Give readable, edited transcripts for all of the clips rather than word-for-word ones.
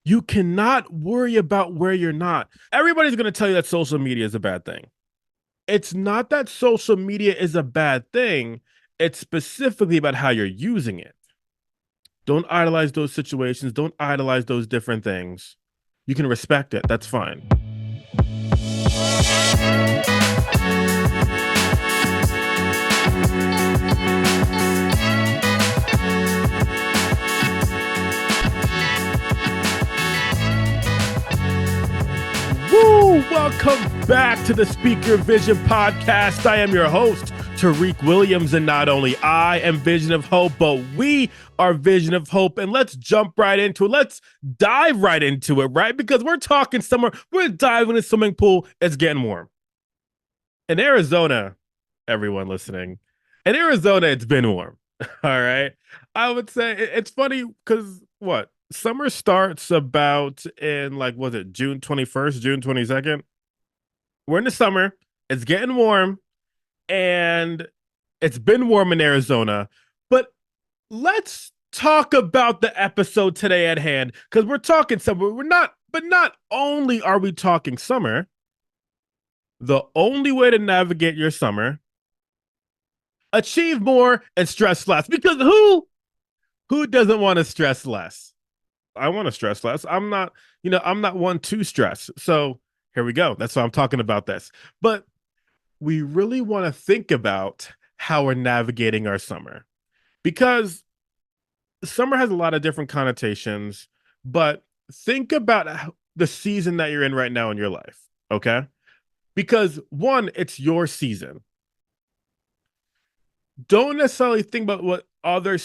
You cannot worry about where you're not. Everybody's going to tell you that social media is a bad thing. It's not that social media is a bad thing, it's specifically about how you're using it. Don't idolize those situations, don't idolize those different things. You can respect it, that's fine. Woo! Welcome back to the Speaker Vision podcast. I am your host, Tariq Williams, and not only I am Vision of Hope, but we are Vision of Hope. And let's jump right into it. Let's dive right into it, right? Because we're talking somewhere, we're diving in a swimming pool. It's getting warm. In Arizona, everyone listening, in Arizona, it's been warm. All right. I would say it's funny because what? Summer starts about in like, was it June 21st, June 22nd? We're in the summer. It's getting warm and it's been warm in Arizona. But let's talk about the episode today at hand because we're talking summer. We're not, but not only are we talking summer, the only way to navigate your summer, achieve more and stress less. Because who doesn't want to stress less? I want to stress less. I'm not one to stress. So here we go. That's why I'm talking about this. But we really want to think about how we're navigating our summer because summer has a lot of different connotations, but think about the season that you're in right now in your life. Okay. Because one, it's your season. Don't necessarily think about what other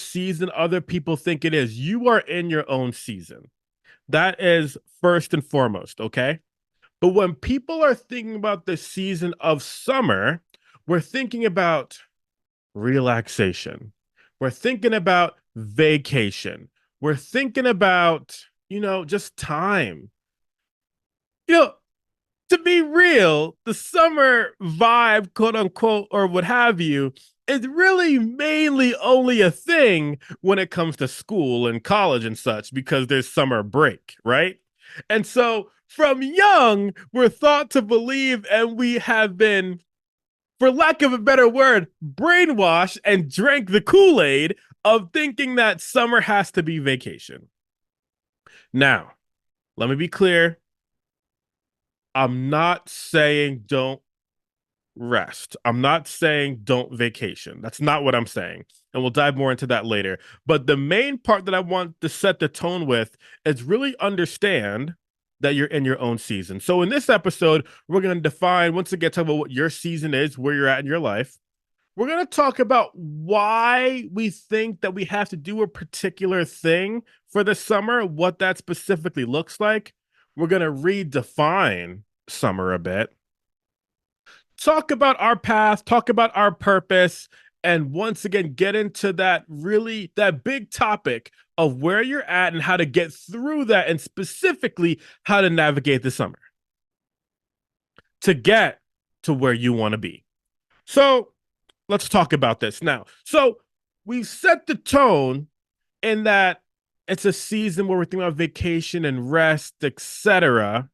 people think it is. You are in your own season. That is first and foremost. Okay. But when people are thinking about the season of summer, we're thinking about relaxation. We're thinking about vacation. We're thinking about, just time. You know, to be real, the summer vibe, quote unquote, or what have you, is really mainly only a thing when it comes to school and college and such because there's summer break, right? And so from young, we're thought to believe, and we have been, for lack of a better word, brainwashed and drank the Kool Aid of thinking that summer has to be vacation. Now, let me be clear. I'm not saying don't rest. I'm not saying don't vacation. That's not what I'm saying. And we'll dive more into that later. But the main part that I want to set the tone with is really understand that you're in your own season. So in this episode, we're going to define, once again, talk about what your season is, where you're at in your life. We're going to talk about why we think that we have to do a particular thing for the summer, what that specifically looks like. We're going to redefine summer a bit, talk about our path, talk about our purpose, and once again get into that big topic of where you're at and how to get through that, and specifically how to navigate the summer to get to where you want to be. So let's talk about this now. So we've set the tone in that it's a season where we're thinking about vacation and rest, etc.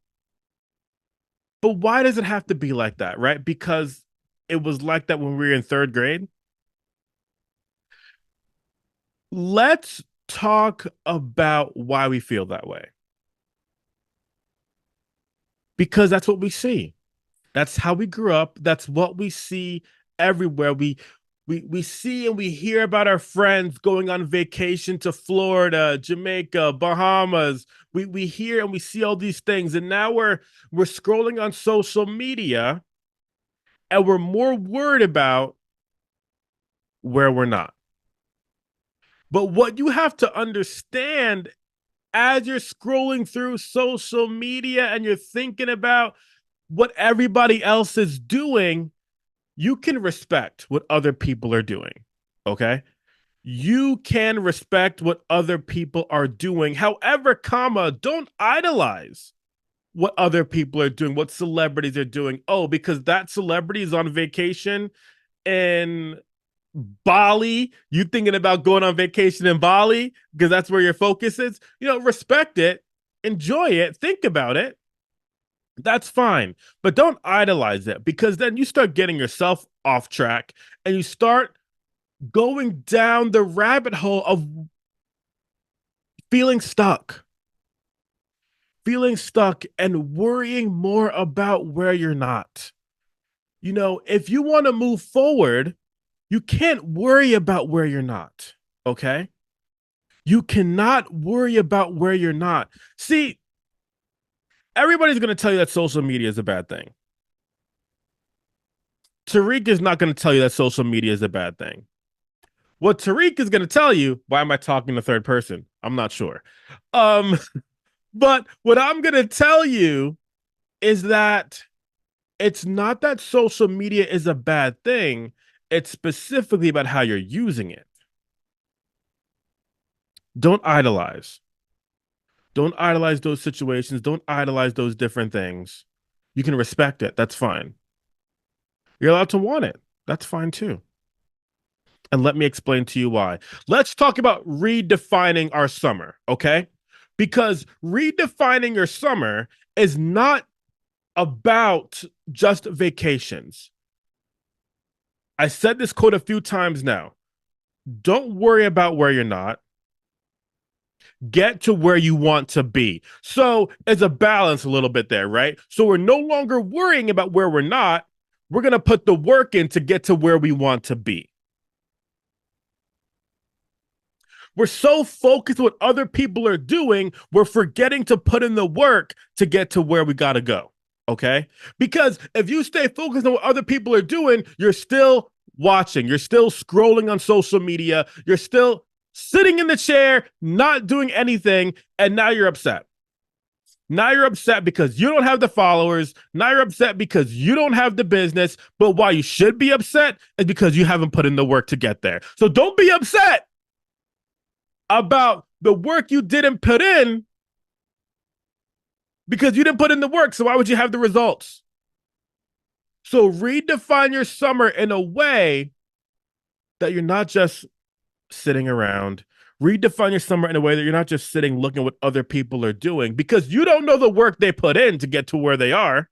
But why does it have to be like that, right? Because it was like that when we were in third grade. Let's talk about why we feel that way. Because that's what we see. That's how we grew up. That's what we see everywhere. We see and we hear about our friends going on vacation to Florida, Jamaica, Bahamas. We hear and we see all these things, and now we're scrolling on social media, and we're more worried about where we're not. But what you have to understand as you're scrolling through social media and you're thinking about what everybody else is doing, you can respect what other people are doing. Okay. You can respect what other people are doing. However, don't idolize what other people are doing, what celebrities are doing. Oh, because that celebrity is on vacation in Bali, you thinking about going on vacation in Bali because that's where your focus is, respect it, enjoy it, think about it. That's fine. But don't idolize it, because then you start getting yourself off track and you start going down the rabbit hole of feeling stuck, and worrying more about where you're not. If you want to move forward, you can't worry about where you're not. Okay. You cannot worry about where you're not. See, everybody's going to tell you that social media is a bad thing. Tariq is not going to tell you that social media is a bad thing. What Tariq is going to tell you, why am I talking to third person? I'm not sure. But what I'm going to tell you is that it's not that social media is a bad thing. It's specifically about how you're using it. Don't idolize. Don't idolize those situations. Don't idolize those different things. You can respect it. That's fine. You're allowed to want it. That's fine too. And let me explain to you why. Let's talk about redefining our summer, okay? Because redefining your summer is not about just vacations. I said this quote a few times now. Don't worry about where you're not. Get to where you want to be. So it's a balance a little bit there, right? So we're no longer worrying about where we're not. We're going to put the work in to get to where we want to be. We're so focused on what other people are doing, we're forgetting to put in the work to get to where we got to go. Okay? Because if you stay focused on what other people are doing, you're still watching, you're still scrolling on social media, you're still sitting in the chair, not doing anything, and now you're upset. Now you're upset because you don't have the followers. Now you're upset because you don't have the business. But why you should be upset is because you haven't put in the work to get there. So don't be upset about the work you didn't put in, because you didn't put in the work. So why would you have the results? So redefine your summer in a way that you're not just sitting around. Redefine your summer in a way that you're not just sitting looking at what other people are doing, because you don't know the work they put in to get to where they are.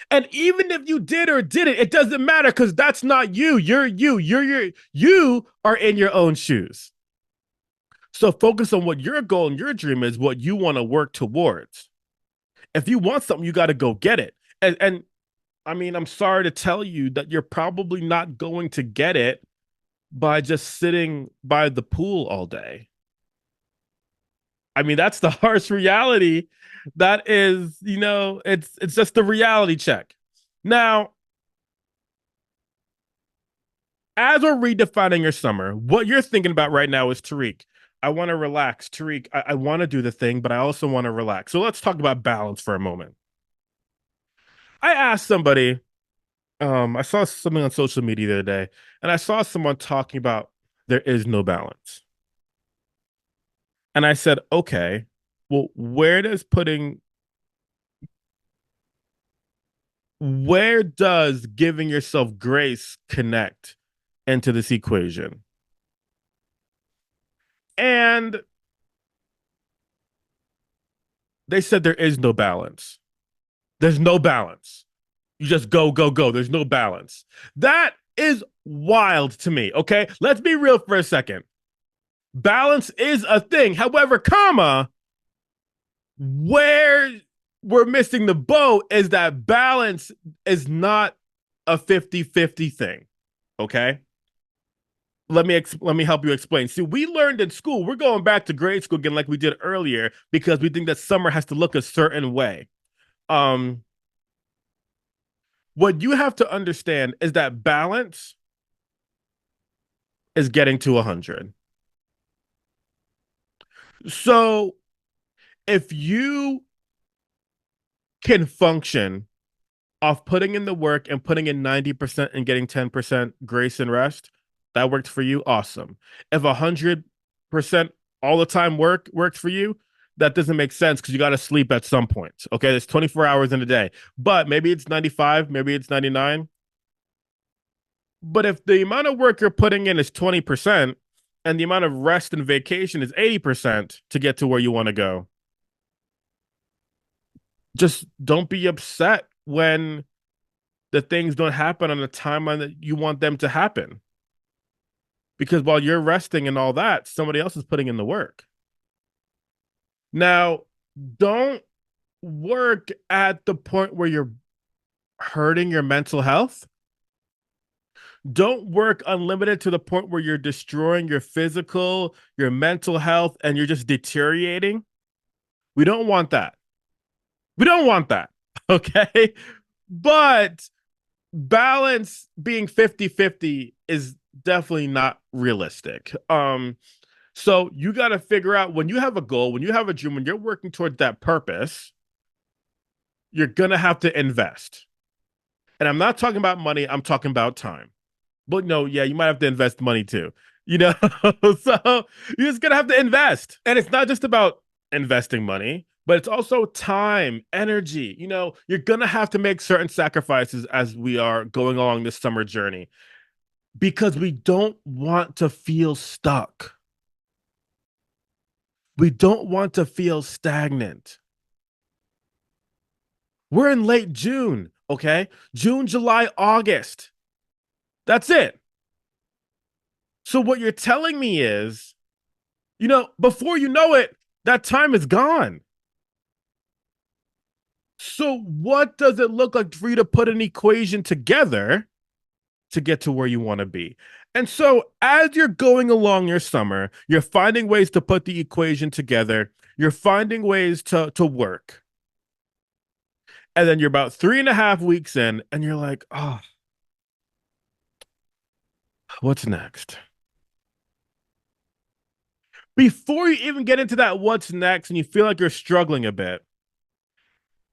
And even if you did or didn't, it doesn't matter, because that's not you. You're you. You are in your own shoes. So focus on what your goal and your dream is, what you want to work towards. If you want something, you got to go get it. And I mean, I'm sorry to tell you that you're probably not going to get it by just sitting by the pool all day. I mean, that's the harsh reality. That is, it's just the reality check. Now, as we're redefining your summer, what you're thinking about right now is, Tariq, I want to relax. Tariq, I want to do the thing, but I also want to relax. So let's talk about balance for a moment. I asked somebody, I saw something on social media the other day, and I saw someone talking about there is no balance. And I said, okay, well, where does giving yourself grace connect into this equation? And they said there is no balance. There's no balance. You just go, go, go. There's no balance. That is wild to me. Okay. Let's be real for a second. Balance is a thing. However, where we're missing the boat is that balance is not a 50-50 thing. Okay. Let me help you explain. See, we learned in school, we're going back to grade school again, like we did earlier, because we think that summer has to look a certain way. What you have to understand is that balance is getting to 100. So if you can function off putting in the work and putting in 90% and getting 10% grace and rest, that worked for you, awesome. If 100% all the time works for you, that doesn't make sense, because you got to sleep at some point. Okay, there's 24 hours in a day, but maybe it's 95, maybe it's 99. But if the amount of work you're putting in is 20% and the amount of rest and vacation is 80% to get to where you want to go, Just don't be upset when the things don't happen on the timeline that you want them to happen. Because while you're resting and all that, somebody else is putting in the work. Now, don't work at the point where you're hurting your mental health. Don't work unlimited to the point where you're destroying your physical, your mental health, and you're just deteriorating. We don't want that. We don't want that. Okay. But balance being 50-50 is definitely not realistic. So you got to figure out when you have a goal, when you have a dream, when you're working towards that purpose, you're going to have to invest. And I'm not talking about money, I'm talking about time. But no, yeah, you might have to invest money too. You know, so you're just gonna have to invest. And it's not just about investing money, but it's also time, energy. You know, you're gonna have to make certain sacrifices as we are going along this summer journey because we don't want to feel stuck. We don't want to feel stagnant. We're in late June, okay? June, July, August. That's it. So what you're telling me is, before you know it, that time is gone. So what does it look like for you to put an equation together to get to where you want to be? And so as you're going along your summer, you're finding ways to put the equation together. You're finding ways to work. And then you're about 3.5 weeks in, and you're like, oh, what's next? Before you even get into that what's next and you feel like you're struggling a bit,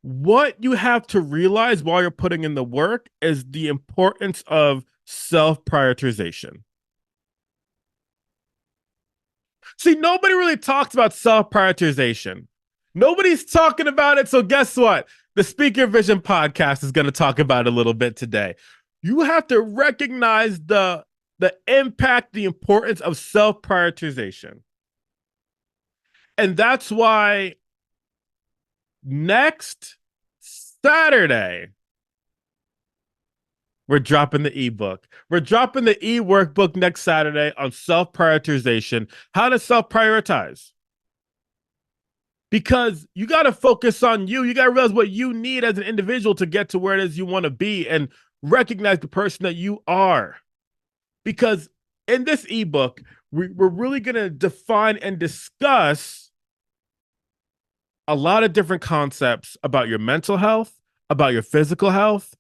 what you have to realize while you're putting in the work is the importance of self prioritization. See, nobody really talks about self prioritization. Nobody's talking about it. So, guess what? The Speak Your Vision podcast is going to talk about it a little bit today. You have to recognize the impact, the importance of self prioritization. And that's why next Saturday, we're dropping the ebook. We're dropping the e-workbook next Saturday on self-prioritization, how to self-prioritize. Because you got to focus on you. You got to realize what you need as an individual to get to where it is you want to be and recognize the person that you are. Because in this ebook, we're really going to define and discuss a lot of different concepts about your mental health, about your physical health,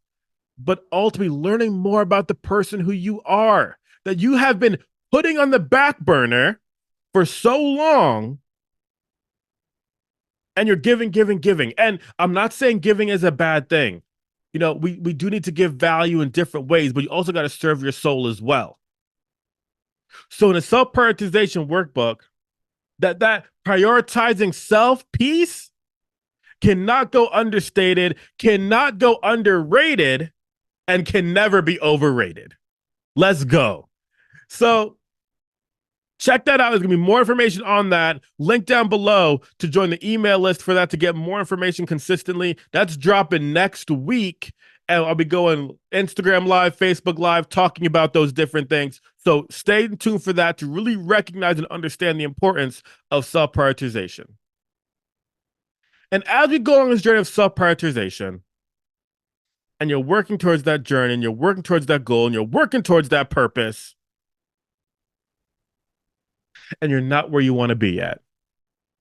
but ultimately learning more about the person who you are that you have been putting on the back burner for so long. And you're giving, giving, giving. And I'm not saying giving is a bad thing. We do need to give value in different ways, but you also got to serve your soul as well. So in a self-prioritization workbook, that prioritizing self piece cannot go understated, cannot go underrated, and can never be overrated. Let's go. So check that out. There's going to be more information on that. Link down below to join the email list for that to get more information consistently. That's dropping next week. And I'll be going Instagram Live, Facebook Live, talking about those different things. So stay tuned for that to really recognize and understand the importance of self-prioritization. And as we go on this journey of self-prioritization, and you're working towards that journey, and you're working towards that goal, and you're working towards that purpose, and you're not where you want to be yet.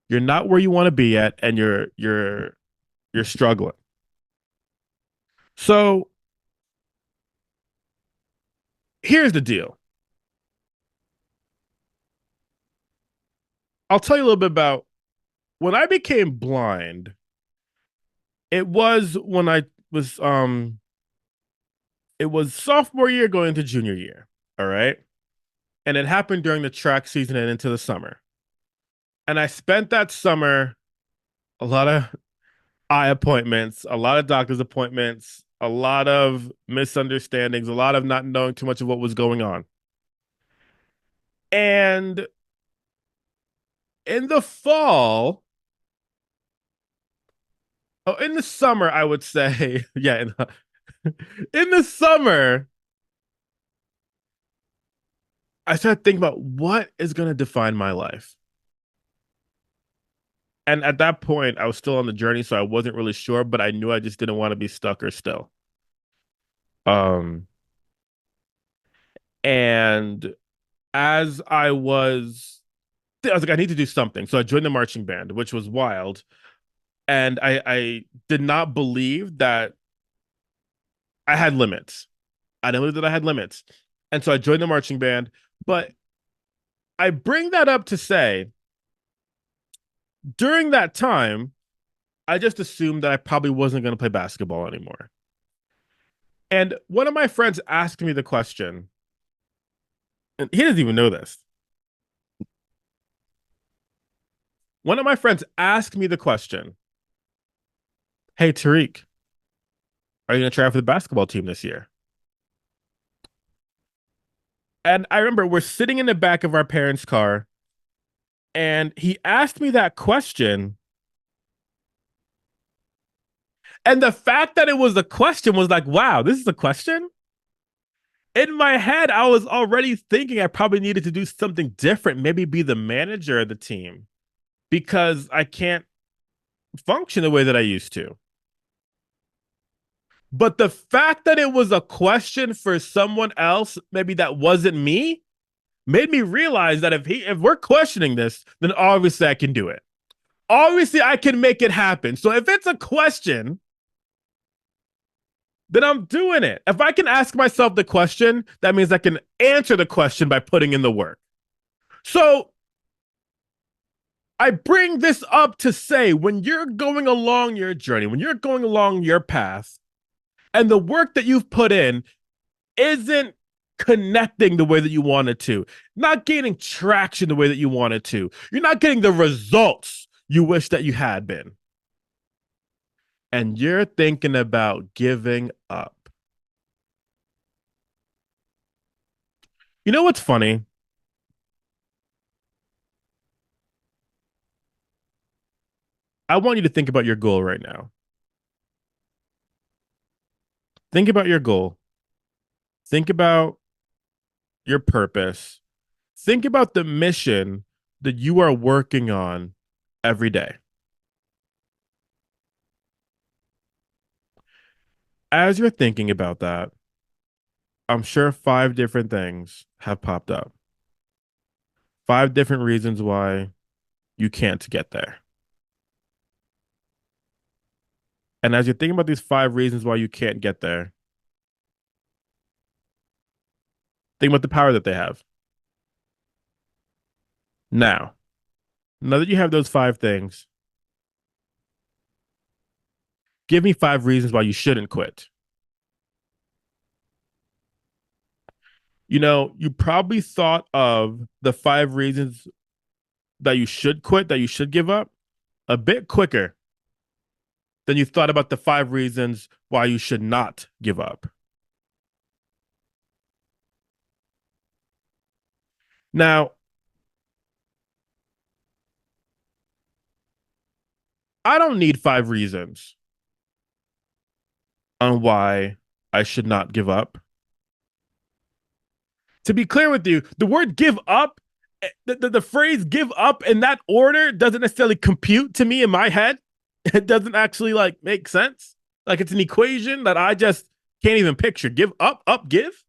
You're not where you want to be yet, and you're struggling. So here's the deal. I'll tell you a little bit about when I became blind. It was when I was it was sophomore year going into junior year. All right. And it happened during the track season and into the summer. And I spent that summer a lot of eye appointments, a lot of doctor's appointments, a lot of misunderstandings, a lot of not knowing too much of what was going on. And in the fall, Oh, in the summer, I would say, yeah, in the summer, I started thinking about what is going to define my life. And at that point, I was still on the journey, so I wasn't really sure, but I knew I just didn't want to be stuck or still. Um, and as I was like, I need to do something. So I joined the marching band, which was wild. And I did not believe that I had limits. I didn't believe that I had limits. And so I joined the marching band. But I bring that up to say, during that time, I just assumed that I probably wasn't going to play basketball anymore. And one of my friends asked me the question, and he doesn't even know this. One of my friends asked me the question, "Hey, Tariq, are you going to try out for the basketball team this year?" And I remember we're sitting in the back of our parents' car, and he asked me that question. And the fact that it was a question was like, wow, this is a question? In my head, I was already thinking I probably needed to do something different, maybe be the manager of the team because I can't function the way that I used to. But the fact that it was a question for someone else, maybe that wasn't me, made me realize that if we're questioning this, then obviously I can do it. Obviously I can make it happen. So if it's a question, then I'm doing it. If I can ask myself the question, that means I can answer the question by putting in the work. So I bring this up to say when you're going along your journey, when you're going along your path, and the work that you've put in isn't connecting the way that you wanted to, not gaining traction the way that you wanted to, you're not getting the results you wish that you had been, and you're thinking about giving up. You know what's funny? I want you to think about your goal right now. Think about your goal. Think about your purpose. Think about the mission that you are working on every day. As you're thinking about that, I'm sure five different things have popped up. Five different reasons why you can't get there. And as you're thinking about these five reasons why you can't get there, think about the power that they have. Now, now that you have those five things, give me five reasons why you shouldn't quit. You know, you probably thought of the five reasons that you should quit, that you should give up, a bit quicker than you thought about the five reasons why you should not give up. Now, I don't need five reasons on why I should not give up. To be clear with you, the word give up, the phrase give up in that order doesn't necessarily compute to me in my head. It doesn't actually like make sense. Like it's an equation that I just can't even picture. Give up, up, give,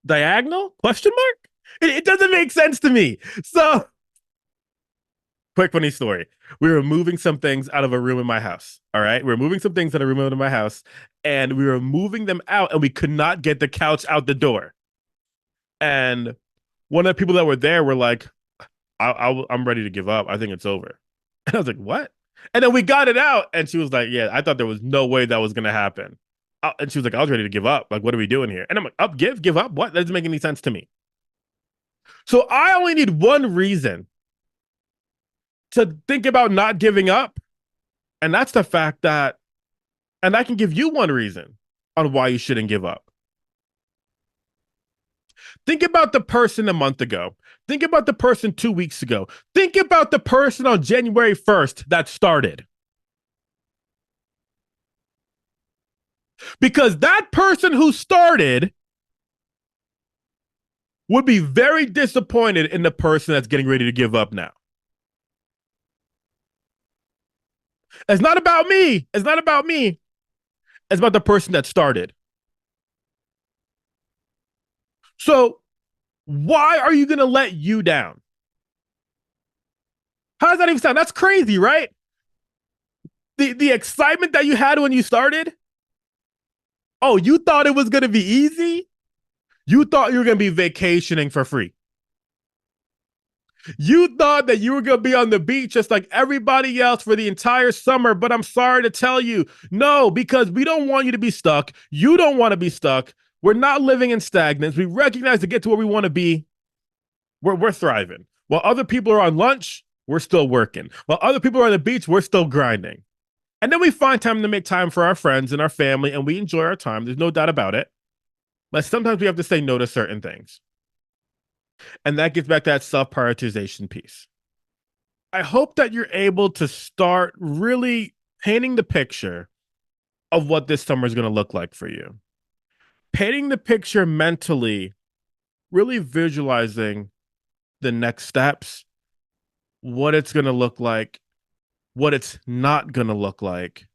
diagonal, question mark. It doesn't make sense to me. So, quick funny story. We were moving some things out of a room in my house. All right. We were moving some things out of a room in my house, and we were moving them out, and we could not get the couch out the door. And one of the people that were there were like, I'm ready to give up. I think it's over. And I was like, what? And then we got it out, and she was like, yeah, I thought there was no way that was going to happen. And she was like, I was ready to give up. Like, what are we doing here? And I'm like, up, give up? What? That doesn't make any sense to me. So I only need one reason to think about not giving up. And that's the fact that, and I can give you one reason on why you shouldn't give up. Think about the person a month ago. Think about the person 2 weeks ago. Think about the person on January 1st that started. Because that person who started would be very disappointed in the person that's getting ready to give up now. It's not about me. It's not about me. It's about the person that started. So why are you going to let you down? How does that even sound? That's crazy, right? The excitement that you had when you started. Oh, you thought it was going to be easy? You thought you were going to be vacationing for free. You thought that you were going to be on the beach just like everybody else for the entire summer. But I'm sorry to tell you, no, because we don't want you to be stuck. You don't want to be stuck. We're not living in stagnance. We recognize to get to where we want to be, we're thriving. While other people are on lunch, we're still working. While other people are on the beach, we're still grinding. And then we find time to make time for our friends and our family, and we enjoy our time. There's no doubt about it. But sometimes we have to say no to certain things. And that gets back to that self-prioritization piece. I hope that you're able to start really painting the picture of what this summer is going to look like for you. Painting the picture mentally, really visualizing the next steps, what it's going to look like, what it's not going to look like,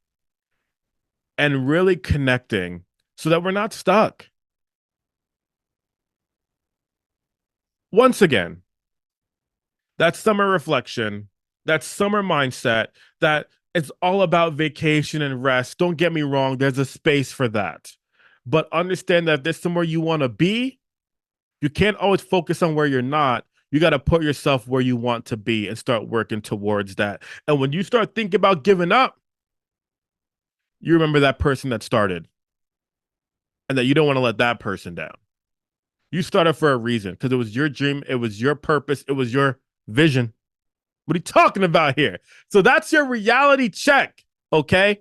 and really connecting so that we're not stuck. Once again, that summer reflection, that summer mindset, that it's all about vacation and rest. Don't get me wrong, there's a space for that. But understand that if there's somewhere you want to be, you can't always focus on where you're not. You got to put yourself where you want to be and start working towards that. And when you start thinking about giving up, you remember that person that started and that you don't want to let that person down. You started for a reason because it was your dream. It was your purpose. It was your vision. What are you talking about here? So that's your reality check, okay?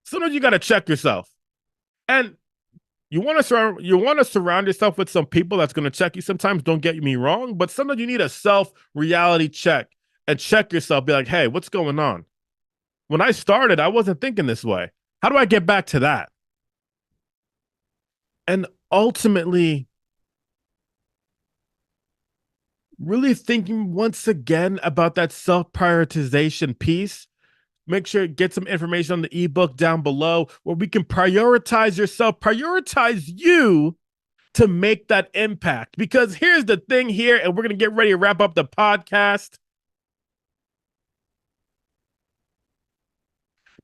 Sometimes you got to check yourself. And you want to surround yourself with some people that's going to check you sometimes, don't get me wrong, but sometimes you need a self-reality check and check yourself, be like, hey, what's going on? When I started, I wasn't thinking this way. How do I get back to that? And ultimately, really thinking once again about that self-prioritization piece. Make sure to get some information on the ebook down below where we can prioritize yourself, prioritize you to make that impact. Because here's the thing here, and we're going to get ready to wrap up the podcast.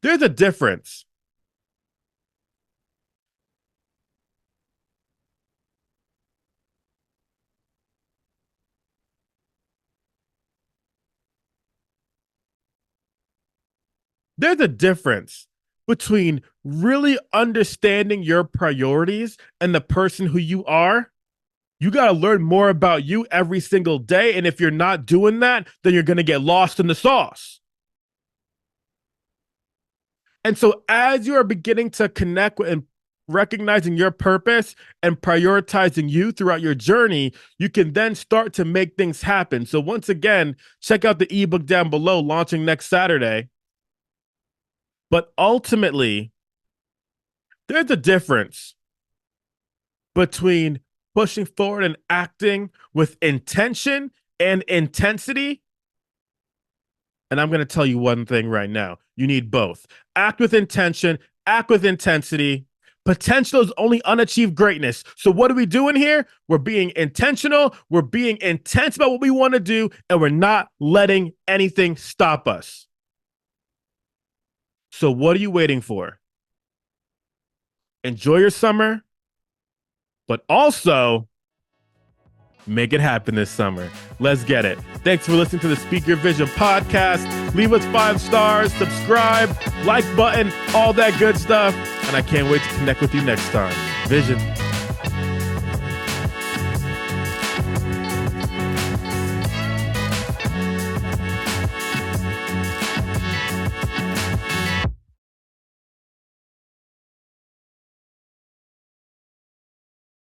There's a difference. There's a difference between really understanding your priorities and the person who you are. You got to learn more about you every single day. And if you're not doing that, then you're going to get lost in the sauce. And so as you are beginning to connect with and recognizing your purpose and prioritizing you throughout your journey, you can then start to make things happen. So once again, check out the ebook down below, launching next Saturday. But ultimately, there's a difference between pushing forward and acting with intention and intensity. And I'm going to tell you one thing right now. You need both. Act with intention, act with intensity. Potential is only unachieved greatness. So what are we doing here? We're being intentional. We're being intense about what we want to do, and we're not letting anything stop us. So what are you waiting for? Enjoy your summer, but also make it happen this summer. Let's get it. Thanks for listening to the Speak Your Vision podcast. Leave us 5 stars, subscribe, like button, all that good stuff. And I can't wait to connect with you next time. Vision.